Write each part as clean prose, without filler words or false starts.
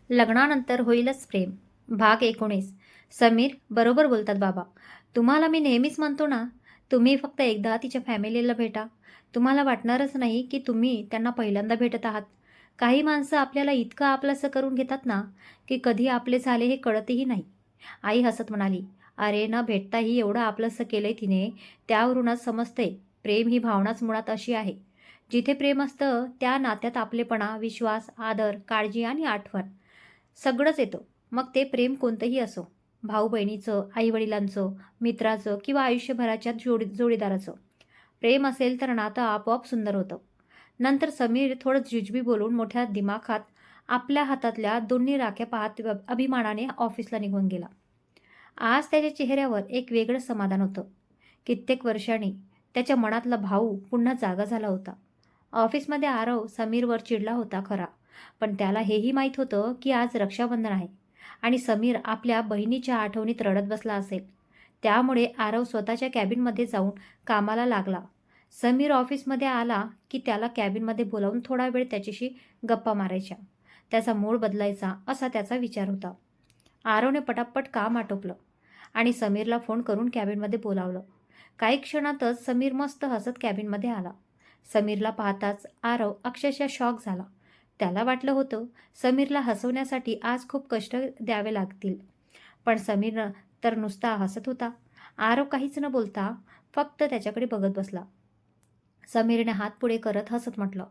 लग्नानंतर होईलच प्रेम. भाग 19. समीर बरोबर बोलतात बाबा. तुम्हाला मी नेहमीच म्हणतो ना, तुम्ही फक्त एकदा तिच्या फॅमिलीला भेटा. तुम्हाला वाटणारच नाही की तुम्ही त्यांना पहिल्यांदा भेटत आहात. काही माणसं आपल्याला इतकं आपलंसं करून घेतात ना, की कधी आपले झाले हे कळतही नाही. आई हसत म्हणाली, "अरे न भेटताही एवढं आपलंसं केलंय तिने, त्यावरूनच समजतंय प्रेम ही भावनाच मुळात अशी आहे. जिथे प्रेम असतं त्या नात्यात आपलेपणा, विश्वास, आदर, काळजी आणि आठवण सगळंच येतं. मग ते प्रेम कोणतंही असो. भाऊ-बहिणीचं, आई-वडिलांचं, मित्राचं किंवा आयुष्यभराच्या जोडीदाराचं. प्रेम असेल तर नातं आपोआप सुंदर होतं. नंतर समीर थोडं जुजबी बोलून मोठ्या दिमाखात आपल्या हातातल्या दोन्ही राख्या पाहत अभिमानाने ऑफिसला निघून गेला. आज त्याच्या चेहऱ्यावर एक वेगळं समाधान होतं. कित्येक वर्षांनी त्याच्या मनातला भाऊ पुन्हा जागा झाला होता. ऑफिसमध्ये आरव समीरवर चिडला होता खरा, पण त्याला हेही माहीत होतं की आज रक्षाबंधन आहे आणि समीर आपल्या बहिणीच्या आठवणीत रडत बसला असेल. त्यामुळे आरव स्वतःच्या कॅबिनमध्ये जाऊन कामाला लागला. समीर ऑफिसमध्ये आला की त्याला कॅबिनमध्ये बोलावून थोडा वेळ त्याच्याशी गप्पा मारायच्या. त्याचा मूड बदलायचा असा त्याचा विचार होता. आरवने पटापट काम आटोपलं आणि समीरला फोन करून कॅबिनमध्ये बोलावलं. काही क्षणातच समीर मस्त हसत कॅबिनमध्ये आला. समीरला पाहताच आरव अक्षरशः शॉक झाला. त्याला वाटलं होतं समीरला हसवण्यासाठी आज खूप कष्ट द्यावे लागतील, पण समीर तर नुसता हसत होता. आरव काहीच न बोलता फक्त त्याच्याकडे बघत बसला. समीरने हात पुढे करत हसत म्हटलं,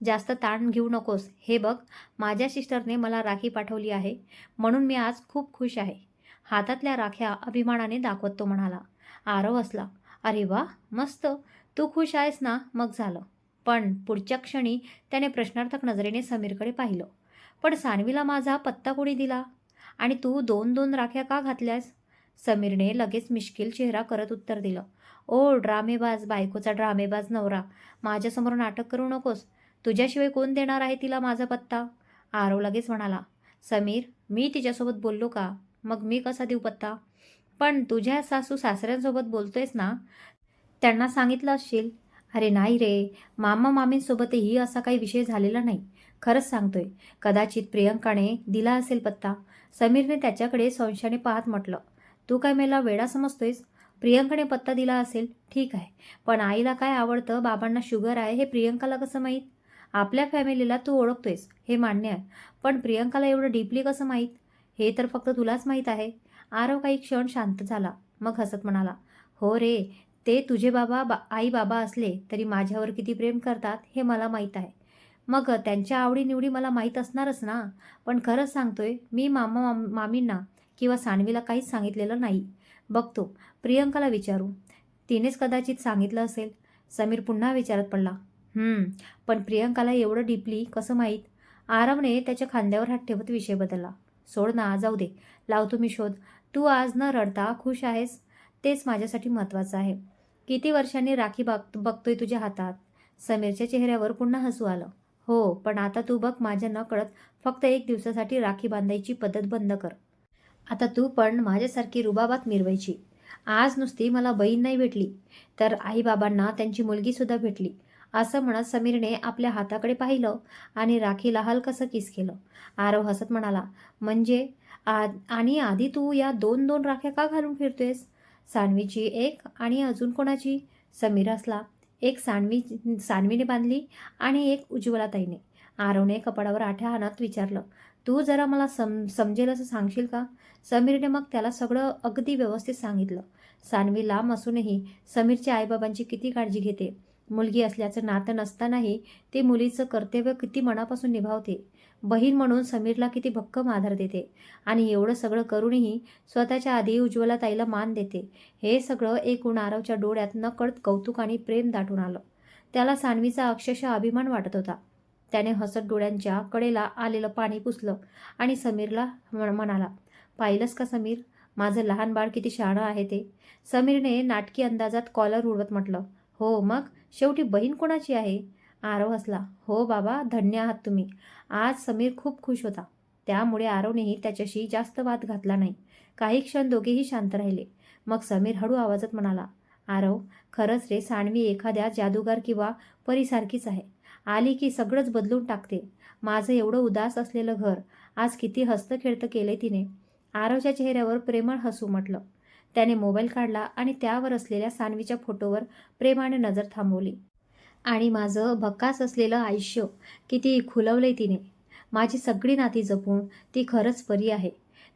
"जास्त ताण घेऊ नकोस. हे बघ, माझ्या सिस्टरने मला राखी पाठवली आहे, म्हणून मी आज खूप खुश आहे." हातातल्या राख्या अभिमानाने दाखवत तो म्हणाला. आरव हसला. "अरे वा, मस्त. तू खुश आहेस ना, मग झालं." पण पुढच्या क्षणी त्याने प्रश्नार्थक नजरेने समीरकडे पाहिलं. "पण सान्वीला माझा पत्ता कोणी दिला? आणि तू 2-2 राख्या का घातल्यास?" समीरने लगेच मिश्किल चेहरा करत उत्तर दिलं, "ओ ड्रामेबाज, बायकोचा ड्रामेबाज नवरा. माझ्यासमोर नाटक करू नकोस. तुझ्याशिवाय कोण देणार आहे तिला माझा पत्ता?" आरव लगेच म्हणाला, "समीर, मी तिच्यासोबत बोललो का? मग मी कसा देऊ पत्ता? पण तुझ्या सासू-सासऱ्यांसोबत बोलतोयस ना, त्यांना सांगितलं असशील." "अरे नाही रे, मामा-मामींसोबतही असा काही विषय झालेला नाही. खरंच सांगतोय. कदाचित प्रियंकाने दिला असेल पत्ता." समीरने त्याच्याकडे संशयाने पाहत म्हटलं, "तू काय मला वेडा समजतोयस? प्रियंकाने पत्ता दिला असेल, ठीक आहे. पण आईला काय आवडतं, बाबांना शुगर आहे हे प्रियंकाला कसं माहीत? आपल्या फॅमिलीला तू ओळखतोयस, हे मान्य आहे. पण प्रियंकाला एवढं डीपली कसं माहीत? हे तर फक्त तुलाच माहीत आहे." आरव काही क्षण शांत झाला. मग हसत म्हणाला, "हो रे, ते तुझे आई-बाबा असले तरी माझ्यावर किती प्रेम करतात हे मला माहीत आहे. मग त्यांच्या आवडीनिवडी मला माहीत असणारच ना. पण खरंच सांगतोय, मी मामींना किंवा सान्वीला काहीच सांगितलेलं नाही. बघतो, प्रियंकाला विचारू. तिनेच कदाचित सांगितलं असेल." समीर पुन्हा विचारत पडला, पण प्रियंकाला एवढं डीपली कसं माहीत?" आरवने त्याच्या खांद्यावर हात ठेवत विषय बदलला. "सोड ना, जाऊ दे. लावतो मी शोध. तू आज न रडता खुश आहेस, तेच माझ्यासाठी महत्त्वाचं आहे. किती वर्षांनी राखी बघतोय तुझ्या हातात." समीरच्या चेहऱ्यावर पुन्हा हसू आलं. "हो, पण आता तू बघ, माझ्या नकळत फक्त 1 दिवसासाठी राखी बांधायची पद्धत बंद कर. आता तू पण माझ्यासारखी रुबाबात मिरवायची. आज नुसती मला बहीण नाही भेटली, तर आई-बाबांना त्यांची मुलगीसुद्धा भेटली." असं म्हणत समीरने आपल्या हाताकडे पाहिलं आणि राखीला हलकसं किस केलं. आरव हसत म्हणाला, "म्हणजे आणि आधी तू या 2-2 राख्या का घालून फिरतोयस? सान्वीची एक आणि अजून कोणाची?" समीर हसला. "एक सान्वीने बांधली आणि एक उज्ज्वलाताईने." आरवने कपाळावर आठ्या हाणत विचारलं, "तू जरा मला समजेल असं सांगशील का?" समीरने मग त्याला सगळं अगदी व्यवस्थित सांगितलं. सान्वी लांब असूनही समीरच्या आईबाबांची किती काळजी घेते. मुलगी असल्याचं नातं नसतानाही ती मुलीचं कर्तव्य किती मनापासून निभावते. बहीण म्हणून समीरला किती भक्कम आधार देते आणि एवढं सगळं करूनही स्वतःच्या आधी उज्ज्वला ताईला मान देते. हे सगळं एकूण आरवच्या डोळ्यात नकळत कौतुक आणि प्रेम दाटून आलं. त्याला सान्वीचा अक्षरशः अभिमान वाटत होता. त्याने हसत डोळ्यांच्या कडेला आलेलं पाणी पुसलं आणि समीरला म्हणाला, "पाहिलंस का समीर, माझं लहान बाळ किती शहाणं आहे ते." समीरने नाटकी अंदाजात कॉलर उडवत म्हटलं, "हो मग, शेवटी बहीण कोणाची आहे?" आरव हसला, "हो बाबा, धन्य आहात तुम्ही." आज समीर खूप खुश होता. त्यामुळे आरवनेही त्याच्याशी जास्त वाद घातला नाही. काही क्षण दोघेही शांत राहिले. मग समीर हळू आवाजात म्हणाला, "आरव, खरंच रे, सान्वी एखाद्या जादूगार किंवा परीसारखीच आहे. आली की सगळंच बदलून टाकते. माझं एवढं उदास असलेलं घर आज किती हसतं खेळतं केलंय तिने. आरवच्या चेहऱ्यावर प्रेमळ हसू उमटलं. त्याने मोबाईल काढला आणि त्यावर असलेल्या सान्वीच्या फोटोवर प्रेमाने नजर थांबवली. आणि माझं भक्कास असलेलं आयुष्य किती खुलवलंय तिने. माझी सगळी नाती जपून ती खरंच परी आहे.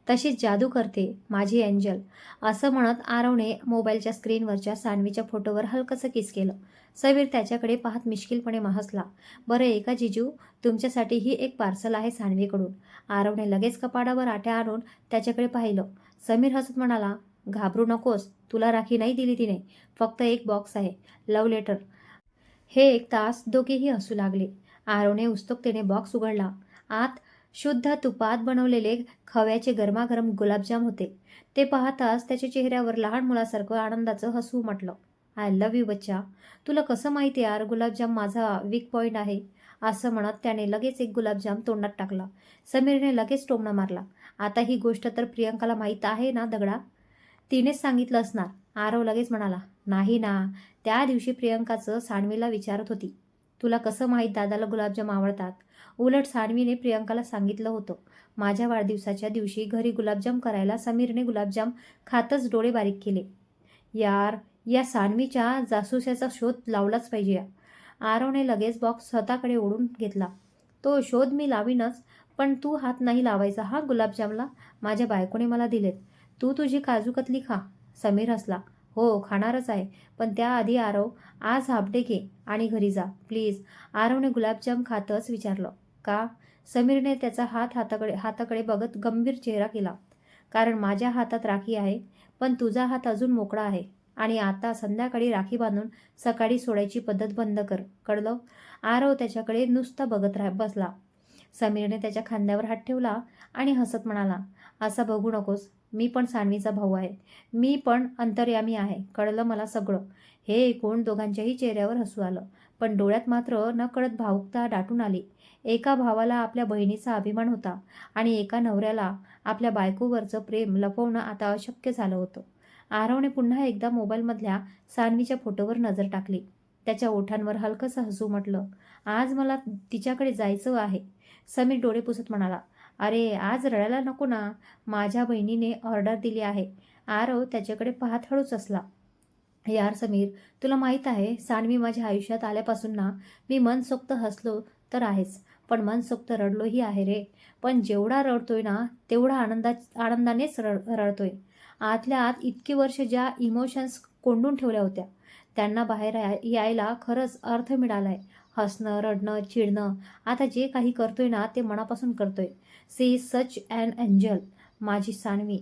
तशीच जादू करते माझी एंजल. असं म्हणत आरवने मोबाईलच्या स्क्रीनवरच्या सान्वीच्या फोटोवर हलकंसं किस केलं. समीर त्याच्याकडे पाहत मिश्किलपणे हसला. बरं एका जिजू, तुमच्यासाठी ही एक पार्सल आहे सान्वीकडून. आरवने लगेच कपाडावर आट्या आणून त्याच्याकडे पाहिलं. समीर हसत म्हणाला, घाबरू नकोस, तुला राखी नाही दिली तिने. फक्त एक बॉक्स आहे, लव्ह लेटर. हे 1 तास दोघेही हसू लागले. आरवने उत्सुकतेने बॉक्स उघडला. आत शुद्ध तुपात बनवलेले खव्याचे गरमागरम गुलाबजाम होते. ते पाहताच त्याच्या चेहऱ्यावर लहान मुलासारखं आनंदाचं हसू उमटलं. आय लव्ह यू बच्चा. तुला कसं माहिती यार, गुलाबजाम माझा वीक पॉईंट आहे. असं म्हणत त्याने लगेच एक गुलाबजाम तोंडात टाकला. समीरने लगेच टोमणा मारला. आता ही गोष्ट तर प्रियंकाला माहीत आहे ना दगडा? तिनेच सांगितलं असणार. आरव लगेच म्हणाला, नाही ना, त्या दिवशी प्रियंकाचं सान्वीला विचारत होती. तुला कसं माहीत दादाला गुलाबजाम आवडतात? उलट सान्वीने प्रियंकाला सांगितलं होतं. माझ्या वाढदिवसाच्या दिवशी घरी गुलाबजाम करायला समीरने गुलाबजाम खातच डोळे बारीक केले. यार, या सान्वीच्या जासूसाचा शोध लावलाच पाहिजे. आरवने लगेच बॉक्स स्वतःकडे ओढून घेतला. तो शोध मी लावीनच, पण तू हात नाही लावायचा हा गुलाबजामला. माझ्या बायकोने मला दिलेत. तू तुझी काजू कतली खा. समीर हसला. हो, खाणारच आहे. पण त्याआधी आरव, आज हाफ डे घे आणि घरी जा प्लीज. आरवने गुलाबजाम खातच विचारलं. का? समीरने त्याचा हाताकडे बघत गंभीर चेहरा केला. कारण माझ्या हातात राखी आहे, पण तुझा हात अजून मोकळा आहे. आणि आता संध्याकाळी राखी बांधून सकाळी सोडायची पद्धत बंद कर, कळलं? आरव त्याच्याकडे नुसता बघत बसला. समीरने त्याच्या खांद्यावर हात ठेवला आणि हसत म्हणाला, असं बघू नकोस. मी पण सान्वीचा भाऊ आहे. मी पण अंतर्यामी आहे. कळलं मला सगळं. हे ऐकून दोघांच्याही चेहऱ्यावर हसू आलं. पण डोळ्यात मात्र नकळत भावुकता दाटून आली. एका भावाला आपल्या बहिणीचा अभिमान होता आणि एका नवऱ्याला आपल्या बायकोवरचं प्रेम लपवणं आता अशक्य झालं होतं. आरवने पुन्हा एकदा मोबाईलमधल्या सान्वीच्या फोटोवर नजर टाकली. त्याच्या ओठांवर हलकंसं हसू उमटलं. आज मला तिच्याकडे जायचं आहे. समीर डोळे पुसत म्हणाला, अरे आज रडायला नको ना. माझ्या बहिणीने ऑर्डर दिली आहे. आरव त्याच्याकडे पाहत हळूच असला. यार समीर, तुला माहीत आहे, सान्वी माझ्या आयुष्यात आल्यापासून ना मी मनसोक्त हसलो तर आहेच, पण मनसोक्त रडलोही आहे रे. पण जेवढा रडतोय ना तेवढा आनंदानेच रडतोय. आतल्या आत इतकी वर्ष ज्या इमोशन्स कोंडून ठेवल्या होत्या त्यांना बाहेर यायला खरंच अर्थ मिळालाय. हसणं, रडणं, चिडणं. आता जे काही करतोय ना ते मनापासून करतोय. She is such an angel, माझी सान्वी.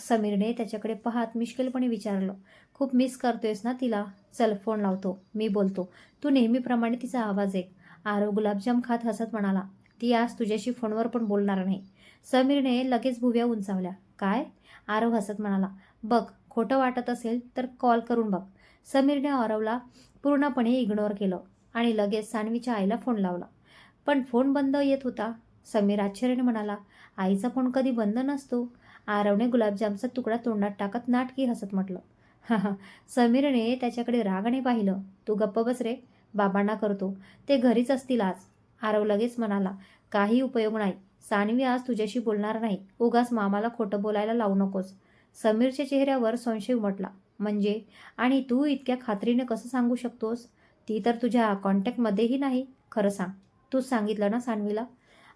समीरने त्याच्याकडे पाहत मिश्किलपणे विचारलं, खूप मिस करतोयस ना तिला? चल फोन लावतो, मी बोलतो. तू नेहमीप्रमाणे तिचा आवाज ऐक. आरव गुलाबजाम खात हसत म्हणाला, ती आज तुझ्याशी फोनवर पण बोलणार नाही. समीरने लगेच भुव्या उंचावल्या. काय? आरव हसत म्हणाला, बघ, खोटं वाटत असेल तर कॉल करून बघ. समीरने आरवला पूर्णपणे इग्नोर केलं आणि लगेच सान्वीच्या आईला फोन लावला. पण फोन बंद येत होता. समीर आश्चर्याने म्हणाला, आईचा फोन कधी बंद नसतो. आरवने गुलाबजामचा तुकडा तोंडात टाकत नाटकी हसत म्हटलं. हा हा. समीरने त्याच्याकडे रागाने पाहिलं. तू गप्प बस रे, बाबांना करतो. ते घरीच असतील आज. आरव लगेच म्हणाला, काही उपयोग नाही. सान्वी आज तुझ्याशी बोलणार नाही. उगाच मामाला खोटं बोलायला लावू नकोस. समीरच्या चेहऱ्यावर संशय उमटला. म्हणजे? आणि तू इतक्या खात्रीने कसं सांगू शकतोस? ती तर तुझ्या कॉन्टॅक्टमध्येही नाही. खरं सांग, तूच सांगितलं ना सान्वीला?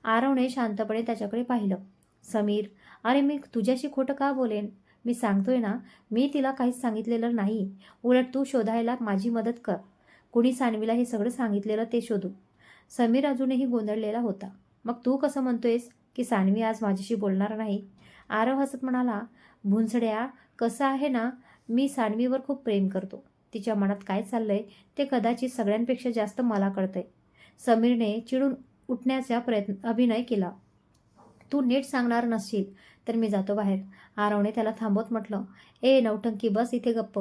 आरवने शांतपणे त्याच्याकडे पाहिलं. समीर, अरे मी तुझ्याशी खोटं का बोलेन? मी सांगतोय ना, मी तिला काहीच सांगितलेलं नाही. उलट तू शोधायला माझी मदत कर. कुणी सान्वीला हे सगळं सांगितलेलं ते शोधू. समीर अजूनही गोंधळलेला होता. मग तू कसं म्हणतोयस की सान्वी आज माझ्याशी बोलणार नाही? आरव हसत म्हणाला, भुंसड्या, कसं आहे ना, मी सान्वीवर खूप प्रेम करतो. तिच्या मनात काय चाललंय ते कदाचित सगळ्यांपेक्षा जास्त मला कळतंय. समीरने चिडून उठण्याचा अभिनय केला. तू नीट सांगणार नसशील तर मी जातो बाहेर. आरवने त्याला थांबवत म्हटलं, ए नौटंकी, बस इथे गप्प.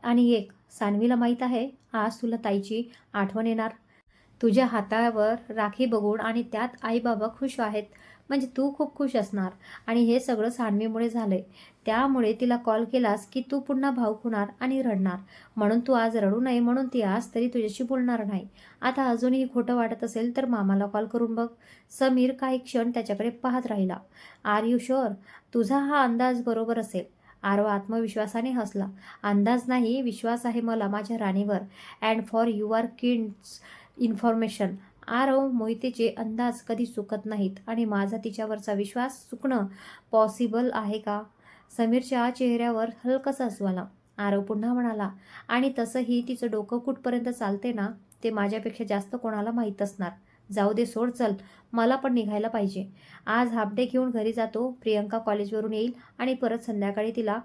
आणि एक, सान्वीला माहीत आहे आज तुला ताईची आठवण येणार. तुझ्या हातावर राखी बघून आणि त्यात आई बाबा खुश आहेत. म्हणजे तू खूप खुश असणार आणि हे सगळं सान्वीमुळे झालंय. त्यामुळे तिला कॉल केलास की तू पुन्हा भावूक होणार आणि रडणार. म्हणून तू आज रडू नये म्हणून ती आज तरी तुझ्याशी बोलणार नाही. आता अजूनही खोटं वाटत असेल तर मामाला कॉल करून बघ. समीर काही क्षण त्याच्याकडे पाहत राहिला. Are you sure? तुझा हा अंदाज बरोबर असेल. आरव आत्मविश्वासाने हसला. अंदाज नाही, विश्वास आहे मला माझ्या राणीवर. And for your kids information, Aarav मोहितेचे अंदाज कधी चुकत नाहीत आणि माझा तिच्यावरचा विश्वास चुकणं पॉसिबल आहे का? समीरच्या चेहऱ्यावर हलकासा हसू आला. आरव पुन्हा म्हणाला, आणि तसंही तिचं डोकं कुठपर्यंत चालते ना ते माझ्यापेक्षा जास्त कोणाला माहीत असणार. जाऊ दे, सोड, चल, मला पण निघायला पाहिजे. आज हाफ डे घेऊन घरी जातो. प्रियंका कॉलेजवरून येईल आणि परत संध्याकाळी तिला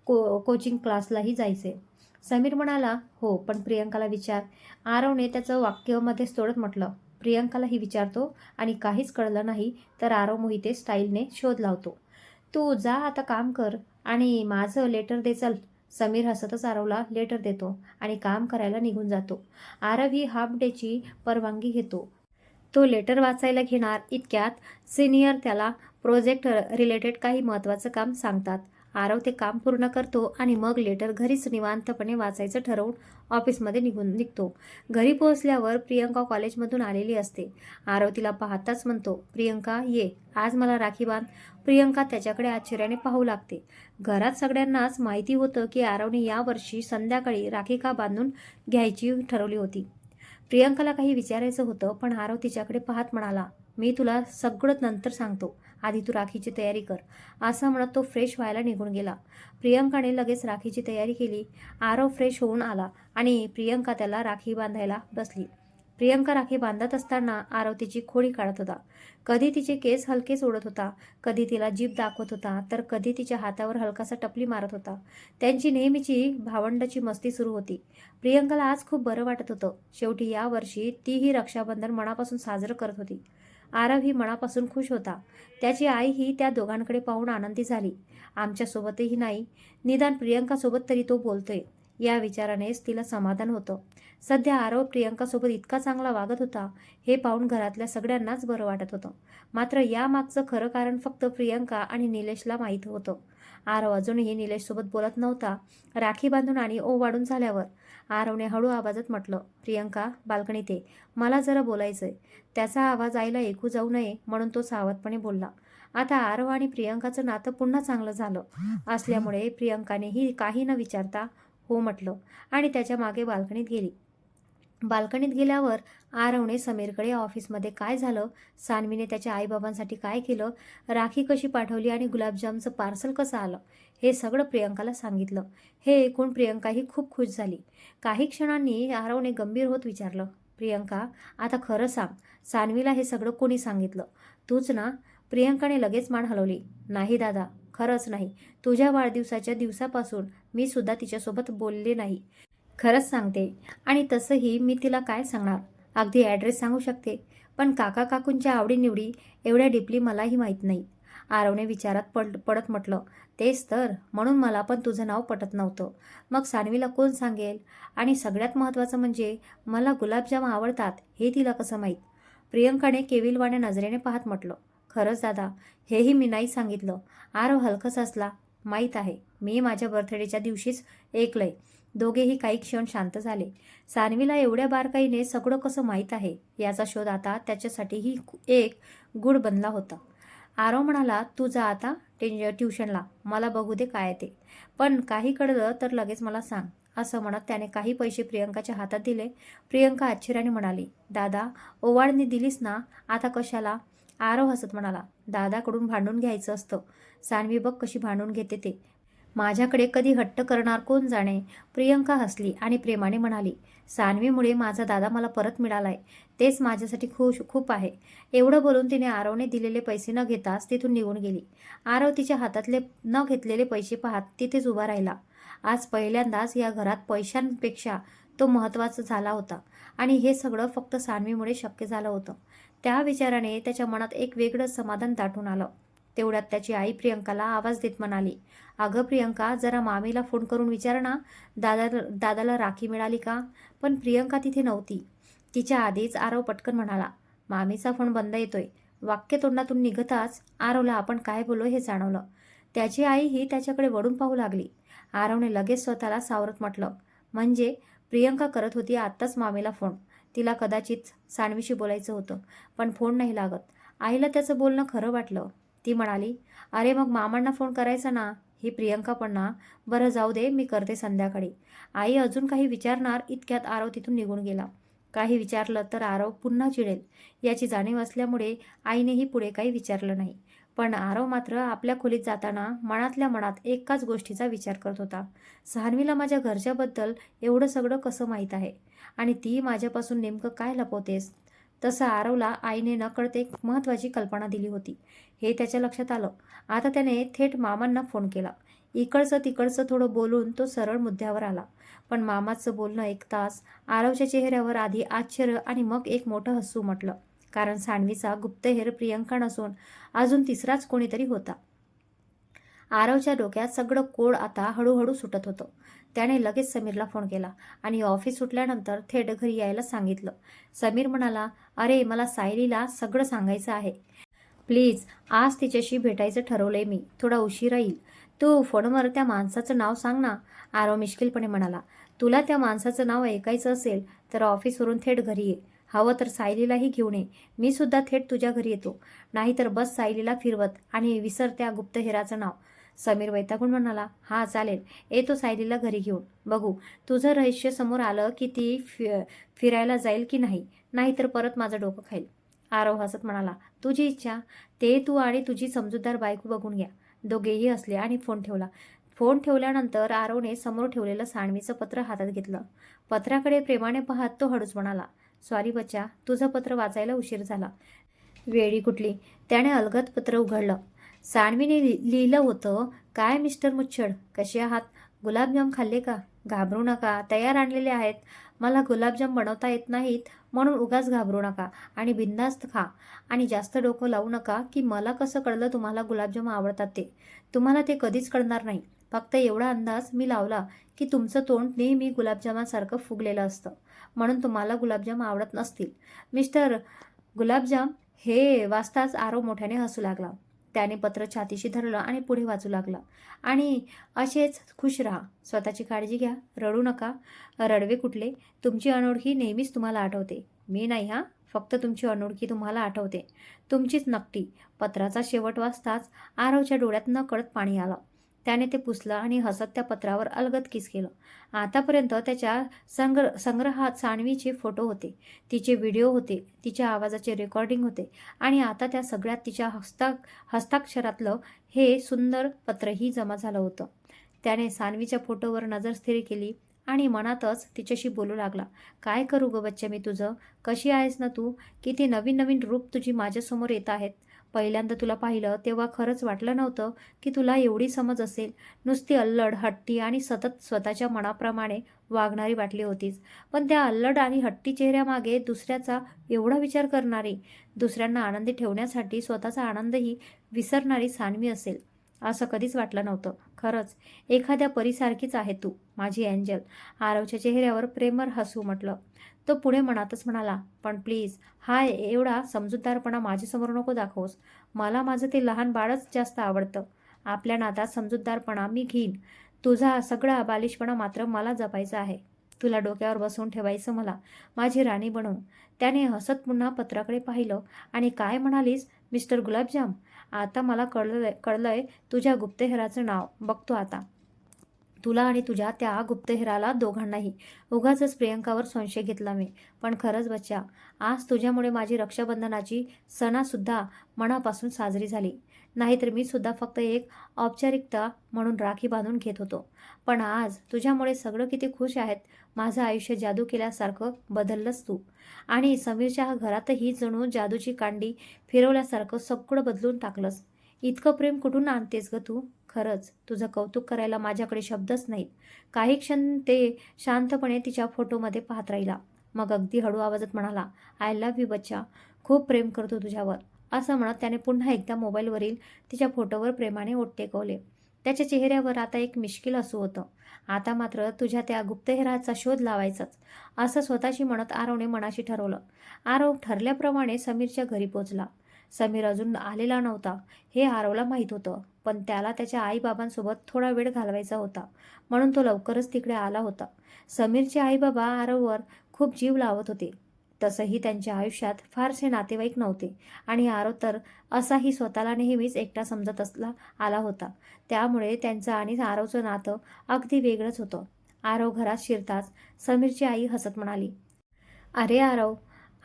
कोचिंग क्लासलाही जायचे. समीर म्हणाला, हो, पण प्रियंकाला विचार. आरवने त्याचं वाक्य मध्येच तोडत म्हटलं, प्रियंकालाही विचारतो आणि काहीच कळलं नाही तर आरव मोहिते स्टाईलने शोध लावतो. तू जा आता, काम कर आणि माझं लेटर दे, चल. समीर हसतच आरवला लेटर देतो आणि काम करायला निघून जातो. आरव ही हाफ डेची परवानगी घेतो. तो लेटर वाचायला घेणार इतक्यात सिनियर त्याला प्रोजेक्ट रिलेटेड काही महत्त्वाचं काम सांगतात. आरव ते काम पूर्ण करतो आणि मग लेटर घरीच निवांतपणे वाचायचं ठरवून ऑफिसमध्ये निघतो. घरी पोहोचल्यावर प्रियंका कॉलेजमधून आलेली असते. आरव तिला पाहताच म्हणतो, प्रियंका ये, आज मला राखी बांध. प्रियंका त्याच्याकडे आश्चर्याने पाहू लागते. घरात सगळ्यांनाच माहिती होतं की आरवने यावर्षी संध्याकाळी राखी का बांधून घ्यायची ठरवली होती. प्रियंकाला काही विचारायचं होतं पण आरव तिच्याकडे पाहत म्हणाला, मी तुला सगळं नंतर सांगतो, आधी तू राखीची तयारी कर. असं म्हणत तो फ्रेश व्हायला निघून गेला. प्रियंकाने लगेच राखीची तयारी केली. आरव फ्रेश होऊन आला आणि प्रियंका त्याला राखी बांधायला बसली. प्रियंका राखी बांधत असताना आरव तिची खोडी काढत होता. कधी तिचे केस हलकेच ओढत होता, कधी तिला जीभ दाखवत होता, तर कधी तिच्या हातावर हलकासा टपली मारत होता. त्यांची नेहमीची भावंडाची मस्ती सुरू होती. प्रियंकाला आज खूप बरं वाटत होतं. शेवटी यावर्षी तीही रक्षाबंधन मनापासून साजरं करत होती. आरव ही मनापासून खुश होता. त्याची आईही त्या दोघांकडे पाहून आनंदी झाली. आमच्यासोबतही नाही, निदान प्रियंकासोबत तरी तो बोलतोय, या विचारानेच तिला समाधान होतं. सध्या आरव प्रियंकासोबत इतका चांगला वागत होता हे पाहून घरातल्या सगळ्यांनाच बरं वाटत होतं. मात्र यामागचं खरं कारण फक्त प्रियंका आणि निलेशला माहीत होतं. आरव अजूनही निलेशसोबत बोलत नव्हता. राखी बांधून आणि ओवाळून झाल्यावर आरवने हळू आवाजात म्हटलं, प्रियंका, बाल्कनीत ये, मला जरा बोलायचंय. त्याचा आवाज आईला ऐकू जाऊ नये म्हणून तो सावधपणे बोलला. आता आरव आणि प्रियंकाचं नातं पुन्हा चांगलं झालं असल्यामुळे प्रियंकानेही काही न विचारता हो म्हटलं आणि त्याच्या मागे बाल्कनीत गेली. बाल्कनीत गेल्यावर आरवने समीरकडे ऑफिसमध्ये काय झालं, सान्वीने त्याच्या आईबाबांसाठी काय केलं, राखी कशी पाठवली आणि गुलाबजामचं पार्सल कसं आलं, हे सगळं प्रियंकाला सांगितलं. हे ऐकून प्रियंकाही खूप खुश झाली. काही क्षणांनी आरवने गंभीर होत विचारलं, प्रियंका, आता खरं सांग, सान्वीला हे सगळं कोणी सांगितलं? तूच ना? प्रियंकाने लगेच मान हलवली. नाही दादा, खरंच नाही. तुझ्या वाढदिवसाच्या दिवसापासून मी सुद्धा तिच्यासोबत बोलले नाही. खरंच सांगते. आणि तसंही मी तिला काय सांगणार? अगदी ॲड्रेस सांगू शकते, पण काका काकूंच्या आवडीनिवडी एवढ्या डीपली मलाही माहीत नाही. आरवने विचारात पडत म्हटलं, तेच तर, म्हणून मला पण तुझं नाव पटत नव्हतं. मग सान्वीला कोण सांगेल? आणि सगळ्यात महत्त्वाचं म्हणजे मला गुलाबजाम आवडतात हे तिला कसं माहीत? प्रियंकाने केविलवाण्या नजरेने पाहत म्हटलं, खरंच दादा, हेही मी नाही सांगितलं. आरव हलकस हसला. माहीत आहे, मी माझ्या बर्थडेच्या दिवशीच ऐकलंय. दोघेही काही क्षण शांत झाले. सान्वीला एवढ्या बारकाईने सगळं कसं माहीत आहे याचा शोध आता त्याच्यासाठीही एक गूढ बनला होता. आरव म्हणाला, तू जा आता ट्युशनला, मला बघू दे काय ते. पण काही कळलं तर लगेच मला सांग. असं म्हणत त्याने काही पैसे प्रियंकाच्या हातात दिले. प्रियंका आश्चर्याने म्हणाली, दादा, ओवाळणी दिलीस ना, आता कशाला? आरव हसत म्हणाला, दादाकडून भांडून घ्यायचं असतं. सान्वी बघ कशी भांडून घेते ते. माझ्याकडे कधी हट्ट करणार कोण जाणे. प्रियंका हसली आणि प्रेमाने म्हणाली, सान्वीमुळे माझा दादा मला परत मिळालाय, तेच माझ्यासाठी खूप आहे. एवढं बोलून तिने आरवने दिलेले पैसे न घेताच तिथून निघून गेली. आरव तिच्या हातातले न घेतलेले पैसे पाहत तिथेच उभा राहिला. आज पहिल्यांदाच या घरात पैशांपेक्षा तो महत्त्वाचा झाला होता आणि हे सगळं फक्त सान्वीमुळे शक्य झालं होतं. त्या विचाराने त्याच्या मनात एक वेगळं समाधान दाटून आलं. तेवढ्यात त्याची आई प्रियंकाला आवाज देत म्हणाली, अगं प्रियंका, जरा मामीला फोन करून विचार ना, दादाला राखी मिळाली का? पण प्रियंका तिथे नव्हती. तिच्या आधीच आरव पटकन म्हणाला, मामीचा फोन बंद येतोय. वाक्य तोंडातून निघताच आरवला आपण काय बोललो हे जाणवलं. त्याची आईही त्याच्याकडे वळून पाहू लागली. आरवने लगेच स्वतःला सावरत म्हटलं, म्हणजे प्रियंका करत होती आत्ताच मामीला फोन. तिला कदाचित सानवीशी बोलायचं होतं, पण फोन नाही लागत. आईला त्याचं बोलणं खरं वाटलं. ती म्हणाली, अरे मग मामांना फोन करायचा ना. ही प्रियंका पण ना. बरं जाऊ दे, मी करते संध्याकाळी. आई अजून काही विचारणार इतक्यात आरव तिथून निघून गेला. काही विचारलं तर आरव पुन्हा चिडेल याची जाणीव असल्यामुळे आईनेही पुढे काही विचारलं नाही. पण आरव मात्र आपल्या खोलीत जाताना मनातल्या मनात एकाच गोष्टीचा विचार करत होता. सान्वीला माझ्या घरच्याबद्दल एवढं सगळं कसं माहीत आहे आणि ती माझ्यापासून नेमकं काय लपवतेस? तसं आरवला आईने नकळत एक महत्त्वाची कल्पना दिली होती हे त्याच्या लक्षात आलं. आता त्याने थेट मामांना फोन केला. इकडचं तिकडचं थोडं बोलून तो सरळ मुद्द्यावर आला. पण मामाचं बोलणं ऐकताच आरवच्या चेहऱ्यावर आधी आश्चर्य आणि मग एक मोठं हसू उमटलं. कारण सान्वीचा गुप्तहेर प्रियंका नसून अजून तिसराच कोणीतरी होता. आरवच्या डोक्यात सगळं कोड आता हळूहळू सुटत होतं. त्याने लगेच समीरला फोन केला आणि ऑफिस सुटल्यानंतर थेट घरी यायला सांगितलं. समीर म्हणाला, अरे मला सायलीला सगळं सांगायचं आहे. प्लीज आज तिच्याशी भेटायचं ठरवलंय मी. थोडा उशिरा येईल. तू फोनवर त्या माणसाचं नाव सांग ना. आरव मिश्किलपणे म्हणाला, तुला त्या माणसाचं नाव ऐकायचं असेल तर ऑफिसवरून थेट घरी ये. हवं तर सायलीलाही घेऊन ये. मी सुद्धा थेट तुझ्या घरी येतो. नाहीतर बस सायलीला फिरवत आणि विसर त्या गुप्तहेराचं नाव. समीर वैतागून म्हणाला, हां चालेल, येतो सायलीला घरी घेऊन. बघू तुझं रहस्य समोर आलं की ती फिरायला जाईल की नाही, नाहीतर परत माझं डोकं खाईल. आरव हसत म्हणाला, तुझी इच्छा. ते तू आणि तुझी समजूतदार बायको बघून घ्या. दोघेही हसले आणि फोन ठेवला. फोन ठेवल्यानंतर आरवने समोर ठेवलेलं सानवीचं पत्र हातात घेतलं. पत्राकडे प्रेमाने पाहत तो हळूच म्हणाला, सॉरी बच्चा, तुझं पत्र वाचायला उशीर झाला. वेळी कुठली. त्याने अलगद पत्र उघडलं. सानवीने लिहिलं होतं, काय मिस्टर मुच्छड, कसे आहात? गुलाबजाम खाल्ले का? घाबरू नका, तयार आणलेले आहेत. मला गुलाबजाम बनवता येत नाहीत म्हणून उगाच घाबरू नका आणि बिनधास्त खा. आणि जास्त डोकं लावू नका की मला कसं कळलं तुम्हाला गुलाबजाम आवडतात ते. तुम्हाला ते कधीच कळणार नाही. फक्त एवढा अंदाज मी लावला की तुमचं तोंड नेहमी गुलाबजामासारखं फुगलेलं असतं, म्हणून तुम्हाला गुलाबजाम आवडत नसतील. मिस्टर गुलाबजाम हे वाचताच आरव मोठ्याने हसू लागला. त्याने पत्र छातीशी धरलं आणि पुढे वाचू लागला. आणि असेच खुश राहा. स्वतःची काळजी घ्या. रडू नका. रडवे कुठले. तुमची अनोळखी नेहमीच तुम्हाला आठवते. मी नाही हां, फक्त तुमची अनोळखी तुम्हाला आठवते. तुमचीच नकटी. पत्राचा शेवट वाचताच आरवच्या डोळ्यात नकळत पाणी आलं. त्याने ते पुसलं आणि हसत त्या पत्रावर अलगद किस केलं. आतापर्यंत त्याच्या संग्रहात सानवीचे फोटो होते, तिचे व्हिडिओ होते, तिच्या आवाजाचे रेकॉर्डिंग होते आणि आता त्या सगळ्यात तिच्या हस्ताक्षरातलं हे सुंदर पत्रही जमा झालं होतं. त्याने सानवीच्या फोटोवर नजर स्थिर केली आणि मनातच तिच्याशी बोलू लागला, काय करू ग बच्चे मी तुझं? कशी आहेस ना तू? किती नवीन नवीन रूप तुझी माझ्यासमोर येत आहेत. पहिल्यांदा तुला पाहिलं तेव्हा खरंच वाटलं नव्हतं की तुला एवढी समज असेल. नुसती अल्लड, हट्टी आणि सतत स्वतःच्या मनाप्रमाणे वागणारी वाटली होतीस. पण त्या अल्लड आणि हट्टी चेहऱ्यामागे दुसऱ्याचा एवढा विचार करणारी, दुसऱ्यांना आनंदी ठेवण्यासाठी स्वतःचा आनंदही विसरणारी सानवी असेल असं कधीच वाटलं नव्हतं. खरंच एखाद्या परीसारखीच आहे तू, माझी एंजल. आरवच्या चेहऱ्यावर प्रेमळ हसू उमटलं. तो पुढे मनातच म्हणाला, पण प्लीज हा एवढा समजूतदारपणा माझ्यासमोर नको दाखवूस. मला माझं ते लहान बाळच जास्त आवडतं. आपल्या नादात समजूतदारपणा मी घेईन. तुझा सगळा बालिशपणा मात्र मला जपायचा आहे. तुला डोक्यावर बसवून ठेवायचं मला, माझी राणी बनवून. त्याने हसत पुन्हा पत्राकडे पाहिलं. आणि काय म्हणालीस मिस्टर गुलाबजाम? आता मला कळलंय तुझ्या गुप्तहेराचं नाव. बघतो आता तुला आणि तुझ्या त्या गुप्तहेराला दोघांनाही. उगाचच प्रियंकावर संशय घेतला मी. पण खरंच बच्चा, आज तुझ्यामुळे माझी रक्षाबंधनाची सणासुद्धा मनापासून साजरी झाली. नाहीतर मी सुद्धा फक्त एक औपचारिकता म्हणून राखी बांधून घेत होतो. पण आज तुझ्यामुळे सगळं किती खुश आहेत. माझं आयुष्य जादू केल्यासारखं बदललंस तू. आणि समीरच्या घरातही जणू जादूची कांडी फिरवल्यासारखं सगळं बदलून टाकलंस. इतकं प्रेम कुठून आणतेस ग तू? खरंच तुझं कौतुक करायला माझ्याकडे शब्दच नाहीत. काही क्षण ते शांतपणे तिच्या फोटोमध्ये पाहत राहिला. मग अगदी हळू आवाजात म्हणाला, आय लव्ह यू बच्चा. खूप प्रेम करतो तुझ्यावर. असं म्हणत त्याने पुन्हा एकदा मोबाईलवरील तिच्या फोटोवर प्रेमाने ओठ टेकवले. त्याच्या चेहऱ्यावर आता एक मिश्किल हसू होतं. आता मात्र तुझ्या त्या गुप्तहेराचा शोध लावायचाच, असं स्वतःशी म्हणत आरवने मनाशी ठरवलं. आरव ठरल्याप्रमाणे समीरच्या घरी पोचला. समीर अजून आलेला नव्हता हे आरवला माहीत होतं, पण त्याला त्याच्या आईबाबांसोबत थोडा वेळ घालवायचा होता, म्हणून तो लवकरच तिकडे आला होता. समीरचे आईबाबा आरववर खूप जीव लावत होते. तसंही त्यांच्या आयुष्यात फारसे नातेवाईक नव्हते आणि आरव तर असाही स्वतःला नेहमीच एकटा समजत आला होता. त्यामुळे त्यांचं आणि आरवचं नातं अगदी वेगळंच होतं. आरव घरात शिरताच समीरची आई हसत म्हणाली, "अरे आरव,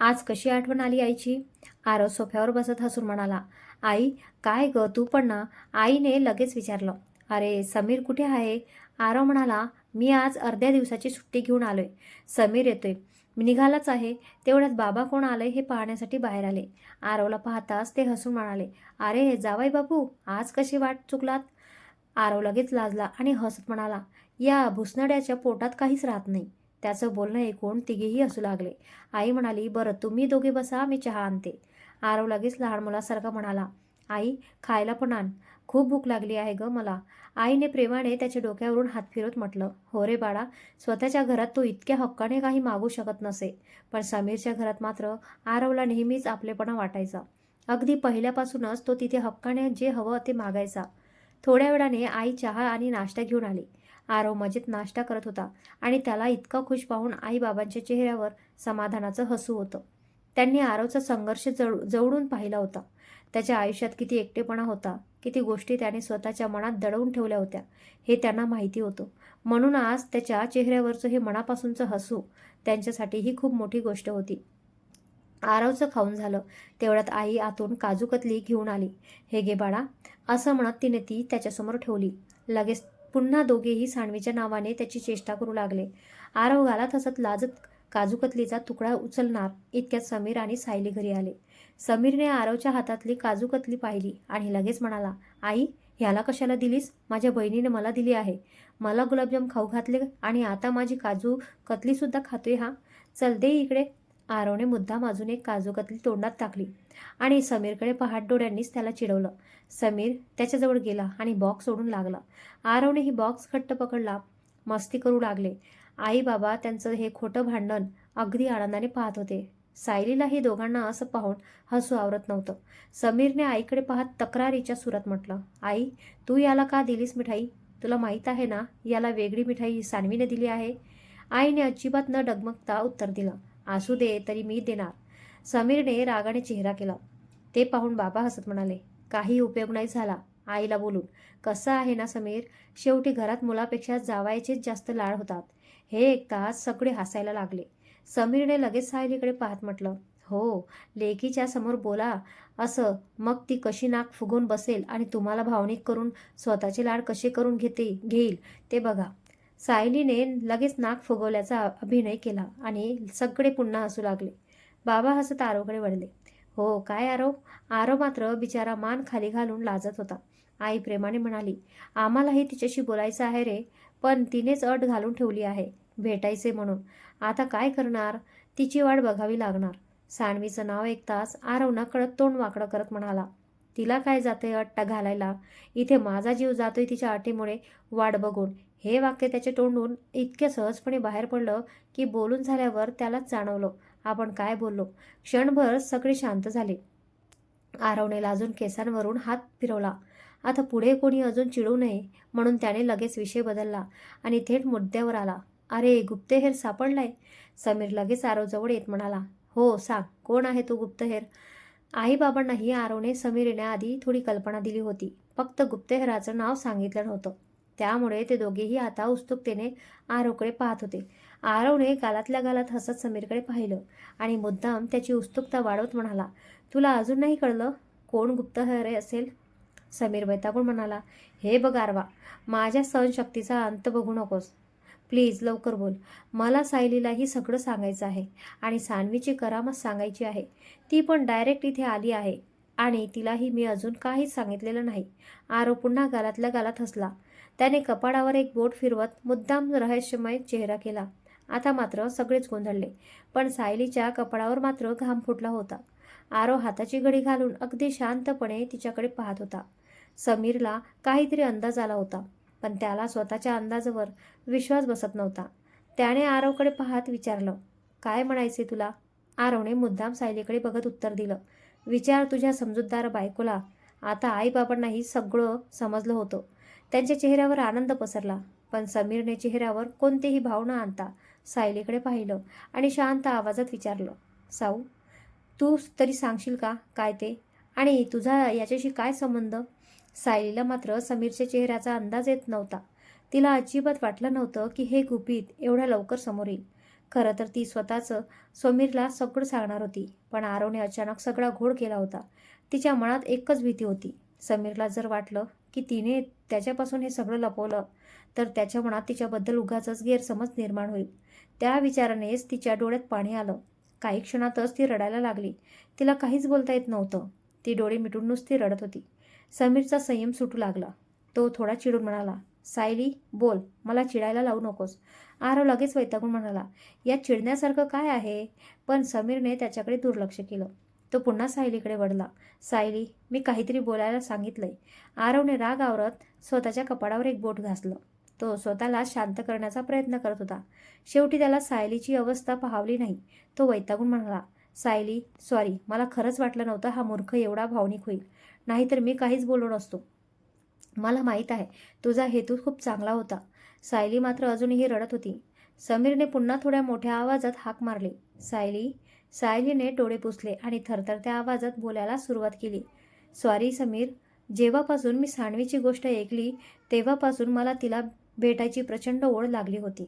आज कशी आठवण आली आईची?" आरव सोफ्यावर बसत हसून म्हणाला, "आई, काय ग तू पण ना?" आईने लगेच विचारलं, "अरे समीर कुठे आहे?" आरव म्हणाला, "मी आज अर्ध्या दिवसाची सुट्टी घेऊन आलोय. समीर येतोय. मी निघालाच आहे." तेवढ्यात बाबा कोण आलंय हे पाहण्यासाठी बाहेर आले. आरवला पाहताच ते हसून म्हणाले, "अरे जावई बापू, आज कशी वाट चुकलात?" आरव लगेच लाजला आणि हसत म्हणाला, "या भुसनड्याच्या पोटात काहीच राहत नाही." त्याचं बोलणं ऐकून तिघेही हसू लागले. आई म्हणाली, "बरं तुम्ही दोघे बसा, मी चहा आणते." आरव लगेच लहान मुलासारखा म्हणाला, "आई, खायला पण आण. खूप भूक लागली आहे ग मला." आईने प्रेमाने त्याच्या डोक्यावरून हात फिरवत म्हटलं, "हो रे बाळा, स्वतःच्या घरात तो इतक्या हक्काने काही मागू शकत नसे, पण समीरच्या घरात मात्र आरवला नेहमीच आपलेपणा वाटायचा. अगदी पहिल्यापासूनच तो तिथे हक्काने जे हवं ते मागायचा." थोड्या वेळाने आई चहा आणि नाश्ता घेऊन आली. आरव मजेत नाश्ता करत होता आणि त्याला इतका खुश पाहून आईबाबांच्या चेहऱ्यावर समाधानाचं हसू होतं. त्यांनी आरवचा संघर्ष जवळून पाहिला होता. त्याच्या आयुष्यात किती एकटेपणा होता, किती गोष्टी त्याने स्वतःच्या मनात दडवून ठेवल्या होत्या, हे त्यांना माहिती होतं. म्हणून आज त्याच्या चेहऱ्यावरचं हे मनापासूनचं हसू त्यांच्यासाठी ही खूप मोठी गोष्ट होती. आरवचं खाऊन झालं तेवढ्यात आई आतून काजू कतली घेऊन आली. "हे घे बाळा," असं म्हणत तिने ती त्याच्यासमोर ठेवली. लगेच पुन्हा दोघेही सांडवीच्या नावाने त्याची चेष्टा करू लागले. आरव गालात हसत लाजत काजू कतलीचा तुकडा उचलणार इतक्यात समीर आणि सायली घरी आले. समीरने आरवच्या हातातली काजू कतली पाहिली आणि लगेच म्हणाला, "आई, ह्याला कशाला दिलीस? माझ्या बहिणीने मला दिली आहे. मला गुलाबजाम खाऊ घातले आणि आता माझी काजू कतलीसुद्धा खातोय हा. चल दे इकडे." आरवने मुद्दाम अजून एक काजू कतली तोंडात टाकली आणि समीरकडे पाहत डोळ्यांनीच त्याला चिडवलं. समीर त्याच्याजवळ गेला आणि बॉक्स सोडून लागला. आरवने ही बॉक्स घट्ट पकडला. मस्ती करू लागले. आई बाबा त्यांचं हे खोटं भांडण अगदी आनंदाने पाहत होते. सायलीलाही दोघांना असं पाहून हसू आवरत नव्हतं. समीरने आईकडे पाहत तक्रारीच्या सुरात म्हटलं, "आई, तू याला का दिलीस मिठाई? तुला माहीत आहे ना याला वेगळी मिठाई सानवीने दिली आहे." आईने अजिबात न डगमगता उत्तर दिलं, "असू दे, तरी मी देणार." समीरने रागाने चेहरा केला. ते पाहून बाबा हसत म्हणाले, "काही उपयोग नाही झाला आईला बोलून. कसं आहे ना समीर, शेवटी घरात मुलापेक्षा जावयाचेच जास्त लाड होतात." हे ऐकताच सगळे हसायला लागले. समीरने लगेच सायलीकडे पाहत म्हटलं, "हो, लेकीच्या समोर बोला असं, मग ती कशी नाक फुगवून बसेल आणि तुम्हाला भावनिक करून स्वतःचे लाड कसे करून घेईल ते बघा." सायलीने लगेच नाक फुगवल्याचा अभिनय केला आणि सगळे पुन्हा हसू लागले. बाबा हसत आरवकडे वळले. "हो काय आरव?" आरव मात्र बिचारा मान खाली घालून लाजत होता. आई प्रेमाने म्हणाली, "आम्हालाही तिच्याशी बोलायचं आहे रे, पण तिनेच अट घालून ठेवली आहे, भेटायचे म्हणून. आता काय करणार? तिची वाट बघावी लागणार." सानवीचं नाव ऐकताच आरव नकळत तोंड वाकडं करत म्हणाला, "तिला काय जातंय अट्टा घालायला? इथे माझा जीव जातोय तिच्या अटीमुळे वाट बघून." हे वाक्य त्याच्या तोंडून इतके सहजपणे बाहेर पडलं की बोलून झाल्यावर त्यालाच जाणवलं आपण काय बोललो. क्षणभर सगळे शांत झाले. आरवने लाजून केसांवरून हात फिरवला. आता पुढे कोणी अजून चिडू नये म्हणून त्याने लगेच विषय बदलला आणि थेट मुद्द्यावर आला. "अरे गुप्तहेर सापडलाय?" समीर लगेच आरवजवळ येत म्हणाला, "हो सांग, कोण आहे तो गुप्तहेर?" आईबाबांनाही आरवने समीर येण्याआधी थोडी कल्पना दिली होती, फक्त गुप्तहेराचं नाव सांगितलं नव्हतं. त्यामुळे ते दोघेही आता उत्सुकतेने आरवकडे पाहत होते. आरवने गालातल्या गालात हसत समीरकडे पाहिलं आणि मुद्दाम त्याची उत्सुकता वाढवत म्हणाला, "तुला अजून नाही कळलं कोण गुप्तहेर असेल?" समीर वैतागून म्हणाला, "हे बघ आरवा, माझ्या सहनशक्तीचा अंत बघू नकोस. प्लीज लवकर बोल. मला सायलीलाही सगळं सांगायचं आहे आणि सानवीची करामत सांगायची आहे. ती पण डायरेक्ट इथे आली आहे आणि तिलाही मी अजून काहीच सांगितलेलं नाही." आरव पुन्हा गालातल्या गालात हसला. त्याने कपाळावर एक बोट फिरवत मुद्दाम रहस्यमय चेहरा केला. आता मात्र सगळेच गोंधळले, पण सायलीच्या कपाळावर मात्र घाम फुटला होता. आरव हाताची घडी घालून अगदी शांतपणे तिच्याकडे पाहत होता. समीरला काहीतरी अंदाज आला होता, पण त्याला स्वतःच्या अंदाजावर विश्वास बसत नव्हता. त्याने आरवकडे पाहत विचारलं, "काय म्हणायचे तुला?" आरवने मुद्दाम सायलीकडे बघत उत्तर दिलं, विचार तुझ्या समजूतदार बायकोला. आता आईबाबांनाही सगळं समजलं होतं. त्यांच्या चेहऱ्यावर आनंद पसरला. पण समीरने चेहऱ्यावर कोणतीही भावना आणता सायलीकडे पाहिलं आणि शांत आवाजात विचारलं, साऊ, तू तरी सांगशील का काय ते? आणि तुझा याच्याशी काय संबंध? सायलीला मात्र समीरच्या चेहऱ्याचा अंदाज येत नव्हता. तिला अजिबात वाटलं नव्हतं की हे गुपित एवढ्या लवकर समोर येईल. खरं तर ती स्वतःचं समीरला सगळं सांगणार होती, पण आरवने अचानक सगळा घोळ केला होता. तिच्या मनात एकच भीती होती. समीरला जर वाटलं की तिने त्याच्यापासून हे सगळं लपवलं तर त्याच्या मनात तिच्याबद्दल उगाचच गैरसमज निर्माण होईल. त्या विचारानेच तिच्या डोळ्यात पाणी आलं. काही क्षणातच ती रडायला लागली. तिला काहीच बोलता येत नव्हतं. ती डोळे मिटून नुसती रडत होती. समीरचा संयम सुटू लागला. तो थोडा चिडून म्हणाला, सायली बोल, मला चिडायला लावू नकोस. आरव लगेच वैतागून म्हणाला, यात चिडण्यासारखं काय आहे? पण समीरने त्याच्याकडे दुर्लक्ष केलं. तो पुन्हा सायलीकडे वळला. सायली, मी काहीतरी बोलायला सांगितलंय. आरवने राग आवरत स्वतःच्या कपाळावर एक बोट घासलं. तो स्वतःला शांत करण्याचा प्रयत्न करत होता. शेवटी त्याला सायलीची अवस्था पाहावली नाही. तो वैतागून म्हणाला, सायली सॉरी, मला खरंच वाटलं नव्हतं हा मूर्ख एवढा भावनिक होईल. नाहीतर मी काहीच बोललो नसतो. मला माहीत आहे तुझा हेतू खूप चांगला होता. सायली मात्र अजूनही रडत होती. समीरने पुन्हा थोड्या मोठ्या आवाजात हाक मारली, सायली. सायलीने डोळे पुसले आणि थरथरत्या आवाजात बोलायला सुरुवात केली, सॉरी समीर, जेव्हापासून मी सानवीची गोष्ट ऐकली तेव्हापासून मला तिला भेटायची प्रचंड ओढ लागली होती.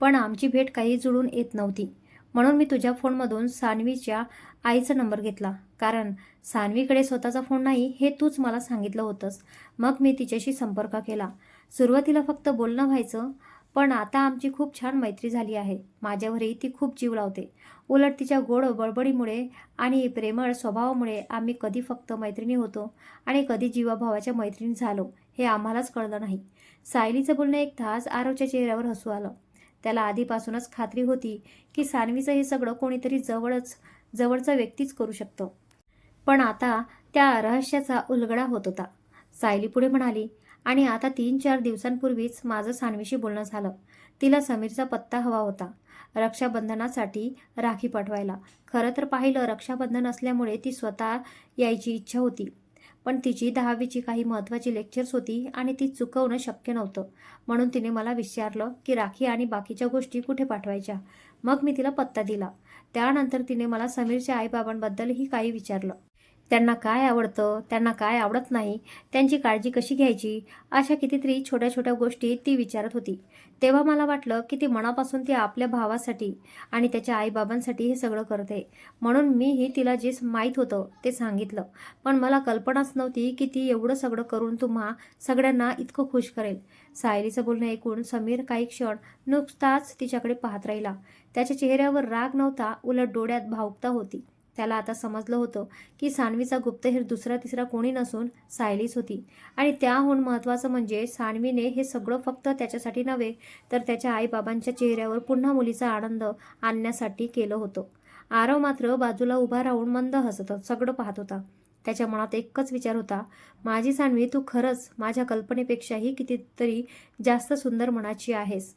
पण आमची भेट काही जुळून येत नव्हती. म्हणून मी तुझ्या फोनमधून सानवीच्या आईचा नंबर घेतला. कारण सानवीकडे स्वतःचा फोन नाही हे तूच मला सांगितलं होतंस. मग मी तिच्याशी संपर्क केला. सुरुवातीला फक्त बोलणं व्हायचं, पण आता आमची खूप छान मैत्री झाली आहे. माझ्यावरही ती खूप जीव लावते. उलट तिच्या गोड बडबडीमुळे आणि प्रेमळ स्वभावामुळे आम्ही कधी फक्त मैत्रिणी होतो आणि कधी जीवाभावाच्या मैत्रिणी झालो हे आम्हालाच कळलं नाही. सायलीचं बोलणं ऐकताच आरवच्या चेहऱ्यावर हसू आलं. त्याला आधीपासूनच खात्री होती की सानवीचं हे सगळं कोणीतरी जवळचा व्यक्तीच करू शकतो. पण आता त्या रहस्याचा उलगडा होत होता. सायली पुढे म्हणाली, आणि आता 3-4 दिवसांपूर्वीच माझं सानवीशी बोलणं झालं. तिला समीरचा पत्ता हवा होता रक्षाबंधनासाठी राखी पाठवायला. खरं तर पाहिलं रक्षाबंधन असल्यामुळे ती स्वतः यायची इच्छा होती. पण तिची 10वीची काही महत्त्वाची लेक्चर्स होती आणि ती चुकवणं शक्य नव्हतं. म्हणून तिने मला विचारलं की राखी आणि बाकीच्या गोष्टी कुठे पाठवायच्या. मग मी तिला पत्ता दिला. त्यानंतर तिने मला समीरच्या आईबाबांबद्दलही काही विचारलं. त्यांना काय आवडतं, त्यांना काय आवडत नाही, त्यांची काळजी कशी घ्यायची, अशा कितीतरी छोट्या छोट्या गोष्टी ती विचारत होती. तेव्हा मला वाटलं की ती मनापासून ती आपल्या भावासाठी आणि त्याच्या आईबाबांसाठी हे सगळं करते. म्हणून मीही तिला जे माहीत होतं ते सांगितलं. पण मला कल्पनाच नव्हती की ती एवढं सगळं करून तुम्हा सगळ्यांना इतकं खुश करेल. सायलीचं बोलणं ऐकून समीर काही क्षण नुसताच तिच्याकडे पाहत राहिला. त्याच्या चेहऱ्यावर राग नव्हता, उलट डोळ्यात भावुकता होती. त्याला आता समजलं होतं की सानवीचा गुप्तहेर दुसरा तिसरा कोणी नसून सायलीच होती. आणि त्याहून महत्त्वाचं म्हणजे सानवीने हे सगळं फक्त त्याच्यासाठी नव्हे तर त्याच्या आईबाबांच्या चेहऱ्यावर पुन्हा मुलीचा आनंद आणण्यासाठी केलं होतं. आरव मात्र बाजूला उभा राहून मंद हसत सगळं पाहत होता. त्याच्या मनात एकच विचार होता, माझी सानवी, तू खरंच माझ्या कल्पनेपेक्षाही कितीतरी जास्त सुंदर मनाची आहेस.